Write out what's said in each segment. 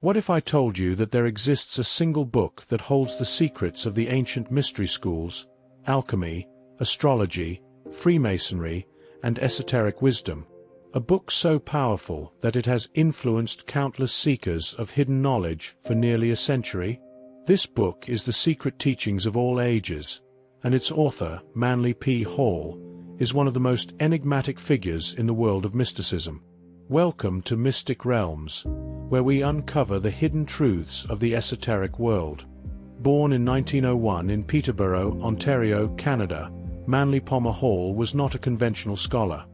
What if I told you that there exists a single book that holds the secrets of the ancient mystery schools, alchemy, astrology, Freemasonry, and esoteric wisdom? A book so powerful that it has influenced countless seekers of hidden knowledge for nearly a century? This book is The Secret Teachings of All Ages, and its author, Manly P. Hall, is one of the most enigmatic figures in the world of mysticism. Welcome to Mystic Realms, where we uncover the hidden truths of the esoteric world. Born in 1901 in Peterborough, Ontario, Canada, Manly Palmer Hall was not a conventional scholar.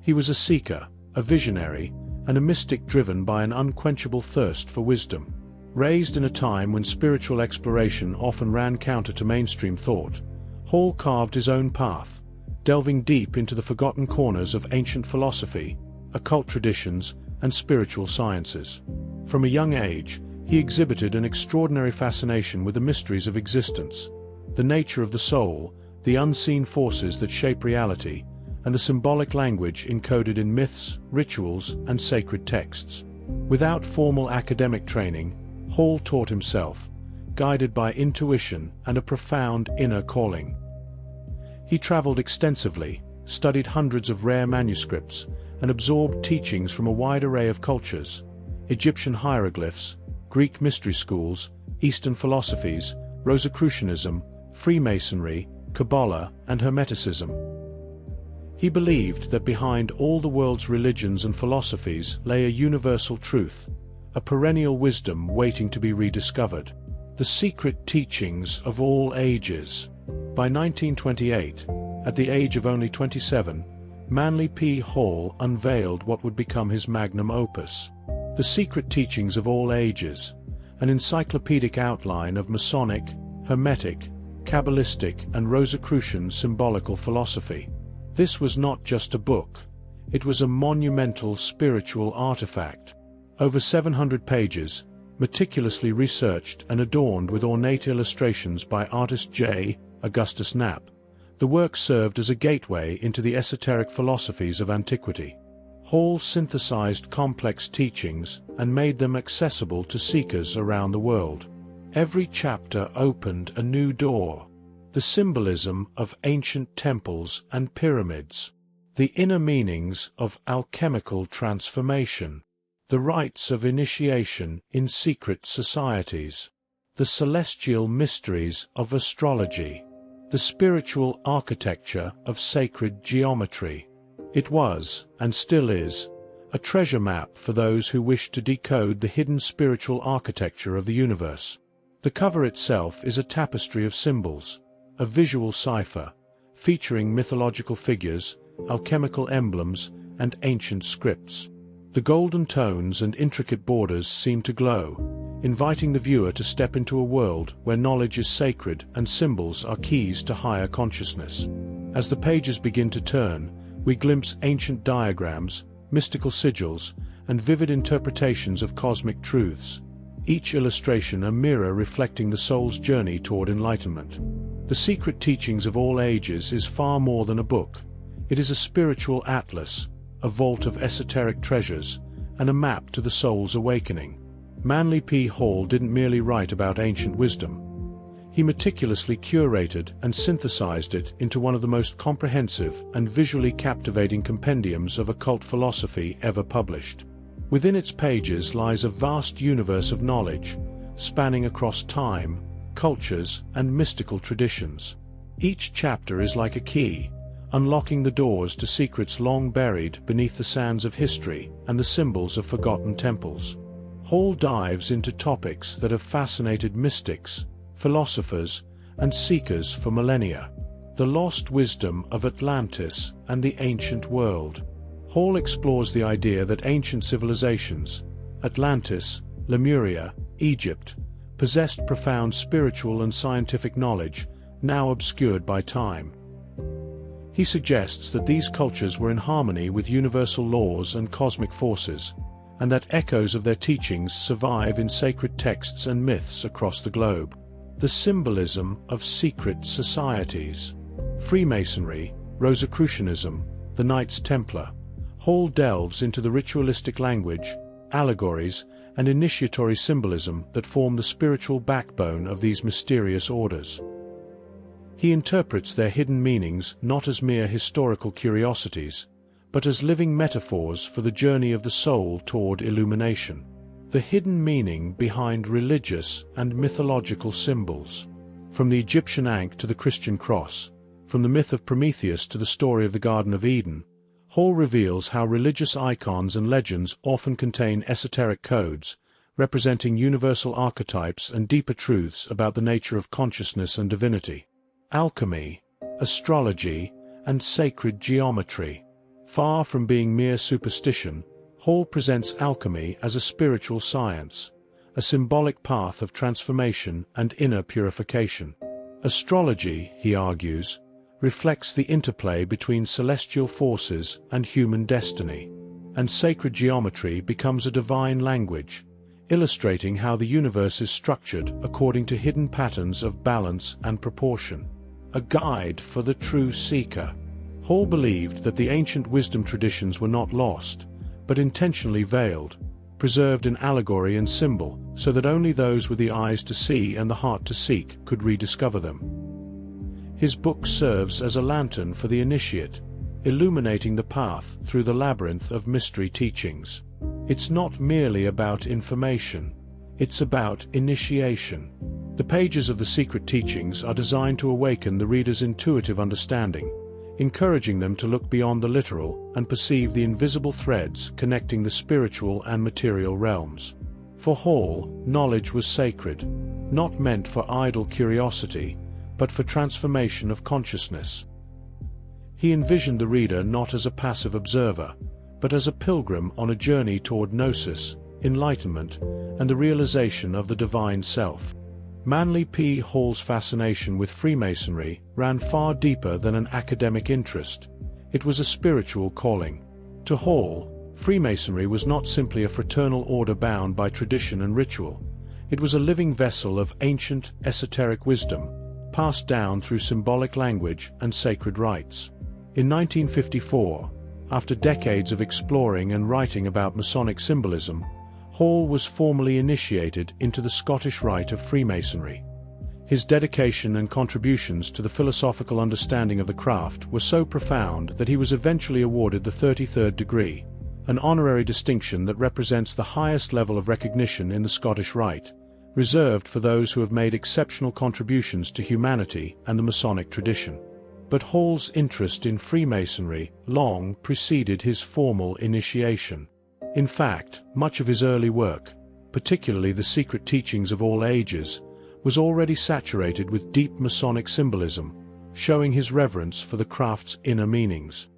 He was a seeker, a visionary, and a mystic driven by an unquenchable thirst for wisdom. Raised in a time when spiritual exploration often ran counter to mainstream thought, Hall carved his own path, delving deep into the forgotten corners of ancient philosophy, occult traditions, and spiritual sciences. From a young age, he exhibited an extraordinary fascination with the mysteries of existence, the nature of the soul, the unseen forces that shape reality, and the symbolic language encoded in myths, rituals, and sacred texts. Without formal academic training, Hall taught himself, guided by intuition and a profound inner calling. He traveled extensively, studied hundreds of rare manuscripts, and absorbed teachings from a wide array of cultures: Egyptian hieroglyphs, Greek mystery schools, Eastern philosophies, Rosicrucianism, Freemasonry, Kabbalah, and Hermeticism. He believed that behind all the world's religions and philosophies lay a universal truth, a perennial wisdom waiting to be rediscovered. The Secret Teachings of All Ages. By 1928, at the age of only 27, Manly P. Hall unveiled what would become his magnum opus, The Secret Teachings of All Ages, an encyclopedic outline of Masonic, Hermetic, Kabbalistic, and Rosicrucian symbolical philosophy. This was not just a book, it was a monumental spiritual artifact. Over 700 pages, meticulously researched and adorned with ornate illustrations by artist J. Augustus Knapp, the work served as a gateway into the esoteric philosophies of antiquity. Hall synthesized complex teachings and made them accessible to seekers around the world. Every chapter opened a new door: the symbolism of ancient temples and pyramids, the inner meanings of alchemical transformation, the rites of initiation in secret societies, the celestial mysteries of astrology, the spiritual architecture of sacred geometry. It was, and still is, a treasure map for those who wish to decode the hidden spiritual architecture of the universe. The cover itself is a tapestry of symbols, a visual cipher, featuring mythological figures, alchemical emblems, and ancient scripts. The golden tones and intricate borders seem to glow, inviting the viewer to step into a world where knowledge is sacred and symbols are keys to higher consciousness. As the pages begin to turn, we glimpse ancient diagrams, mystical sigils, and vivid interpretations of cosmic truths, each illustration a mirror reflecting the soul's journey toward enlightenment. The Secret Teachings of All Ages is far more than a book. It is a spiritual atlas, a vault of esoteric treasures, and a map to the soul's awakening. Manly P. Hall didn't merely write about ancient wisdom. He meticulously curated and synthesized it into one of the most comprehensive and visually captivating compendiums of occult philosophy ever published. Within its pages lies a vast universe of knowledge, spanning across time, cultures, and mystical traditions. Each chapter is like a key, unlocking the doors to secrets long buried beneath the sands of history and the symbols of forgotten temples. Hall dives into topics that have fascinated mystics, philosophers, and seekers for millennia. The lost wisdom of Atlantis and the ancient world. Hall explores the idea that ancient civilizations, Atlantis, Lemuria, Egypt, possessed profound spiritual and scientific knowledge, now obscured by time. He suggests that these cultures were in harmony with universal laws and cosmic forces, and that echoes of their teachings survive in sacred texts and myths across the globe. The symbolism of secret societies. Freemasonry, Rosicrucianism, the Knights Templar. Hall delves into the ritualistic language, allegories, and initiatory symbolism that form the spiritual backbone of these mysterious orders. He interprets their hidden meanings not as mere historical curiosities, but as living metaphors for the journey of the soul toward illumination. The hidden meaning behind religious and mythological symbols. From the Egyptian ankh to the Christian cross, from the myth of Prometheus to the story of the Garden of Eden, Hall reveals how religious icons and legends often contain esoteric codes, representing universal archetypes and deeper truths about the nature of consciousness and divinity. Alchemy, astrology, and sacred geometry. Far from being mere superstition, Hall presents alchemy as a spiritual science, a symbolic path of transformation and inner purification. Astrology, he argues, reflects the interplay between celestial forces and human destiny, and sacred geometry becomes a divine language, illustrating how the universe is structured according to hidden patterns of balance and proportion. A guide for the true seeker. Hall believed that the ancient wisdom traditions were not lost, but intentionally veiled, preserved in allegory and symbol, so that only those with the eyes to see and the heart to seek could rediscover them. His book serves as a lantern for the initiate, illuminating the path through the labyrinth of mystery teachings. It's not merely about information, it's about initiation. The pages of the secret teachings are designed to awaken the reader's intuitive understanding, encouraging them to look beyond the literal and perceive the invisible threads connecting the spiritual and material realms. For Hall, knowledge was sacred, not meant for idle curiosity, but for transformation of consciousness. He envisioned the reader not as a passive observer, but as a pilgrim on a journey toward gnosis, enlightenment, and the realization of the divine self. Manly P. Hall's fascination with Freemasonry ran far deeper than an academic interest. It was a spiritual calling. To Hall, Freemasonry was not simply a fraternal order bound by tradition and ritual. It was a living vessel of ancient, esoteric wisdom, passed down through symbolic language and sacred rites. In 1954, after decades of exploring and writing about Masonic symbolism, Hall was formally initiated into the Scottish Rite of Freemasonry. His dedication and contributions to the philosophical understanding of the craft were so profound that he was eventually awarded the 33rd degree, an honorary distinction that represents the highest level of recognition in the Scottish Rite, reserved for those who have made exceptional contributions to humanity and the Masonic tradition. But Hall's interest in Freemasonry long preceded his formal initiation. In fact, much of his early work, particularly the secret teachings of all ages, was already saturated with deep Masonic symbolism, showing his reverence for the craft's inner meanings.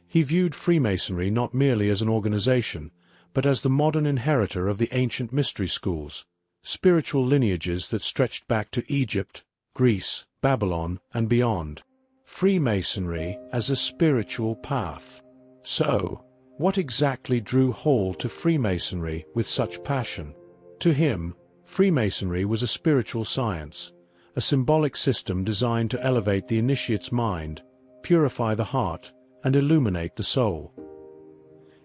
He viewed Freemasonry not merely as an organization, but as the modern inheritor of the ancient mystery schools, spiritual lineages that stretched back to Egypt, Greece, Babylon, and beyond. Freemasonry as a spiritual path. So, what exactly drew Hall to Freemasonry with such passion? To him, Freemasonry was a spiritual science, a symbolic system designed to elevate the initiate's mind, purify the heart, and illuminate the soul.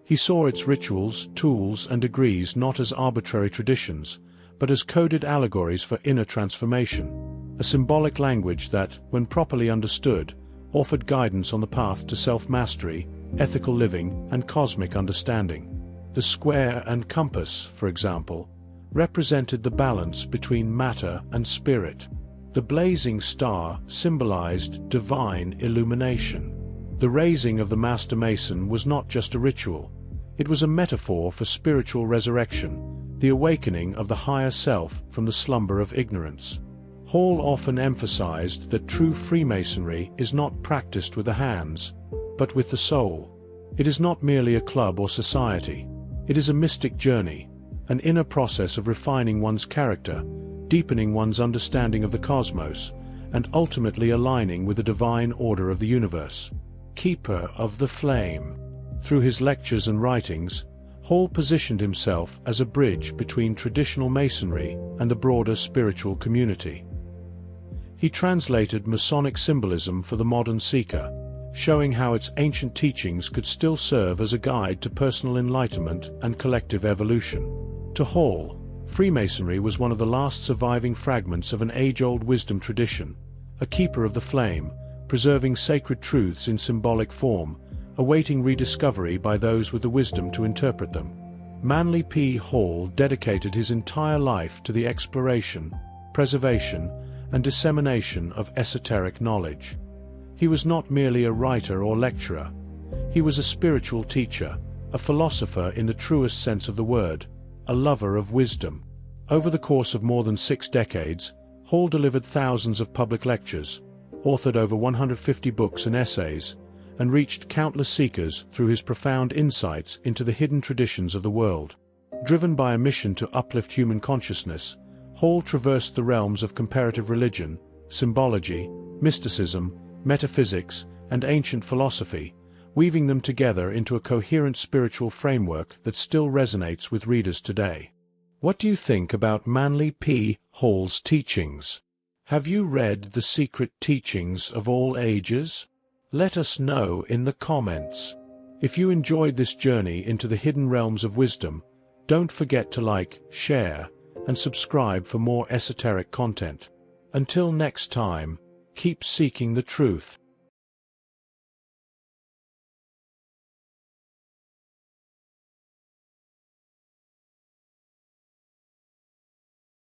He saw its rituals, tools, and degrees not as arbitrary traditions, but as coded allegories for inner transformation, a symbolic language that, when properly understood, offered guidance on the path to self-mastery, ethical living, and cosmic understanding. The square and compass, for example, represented the balance between matter and spirit. The blazing star symbolized divine illumination. The raising of the Master Mason was not just a ritual. It was a metaphor for spiritual resurrection, the awakening of the higher self from the slumber of ignorance. Hall often emphasized that true Freemasonry is not practiced with the hands, but with the soul. It is not merely a club or society. It is a mystic journey, an inner process of refining one's character, deepening one's understanding of the cosmos, and ultimately aligning with the divine order of the universe. Keeper of the Flame. Through his lectures and writings, Hall positioned himself as a bridge between traditional Masonry and the broader spiritual community. He translated Masonic symbolism for the modern seeker, showing how its ancient teachings could still serve as a guide to personal enlightenment and collective evolution. To Hall, Freemasonry was one of the last surviving fragments of an age-old wisdom tradition, a keeper of the flame, preserving sacred truths in symbolic form, awaiting rediscovery by those with the wisdom to interpret them. Manly P. Hall dedicated his entire life to the exploration, preservation, and dissemination of esoteric knowledge. He was not merely a writer or lecturer. He was a spiritual teacher, a philosopher in the truest sense of the word, a lover of wisdom. Over the course of more than 6 decades, Hall delivered thousands of public lectures, authored over 150 books and essays, and reached countless seekers through his profound insights into the hidden traditions of the world. Driven by a mission to uplift human consciousness, Hall traversed the realms of comparative religion, symbology, mysticism, metaphysics, and ancient philosophy, weaving them together into a coherent spiritual framework that still resonates with readers today. What do you think about Manly P. Hall's teachings? Have you read The Secret Teachings of All Ages? Let us know in the comments. If you enjoyed this journey into the hidden realms of wisdom, don't forget to like, share, and subscribe for more esoteric content. Until next time, keep seeking the truth.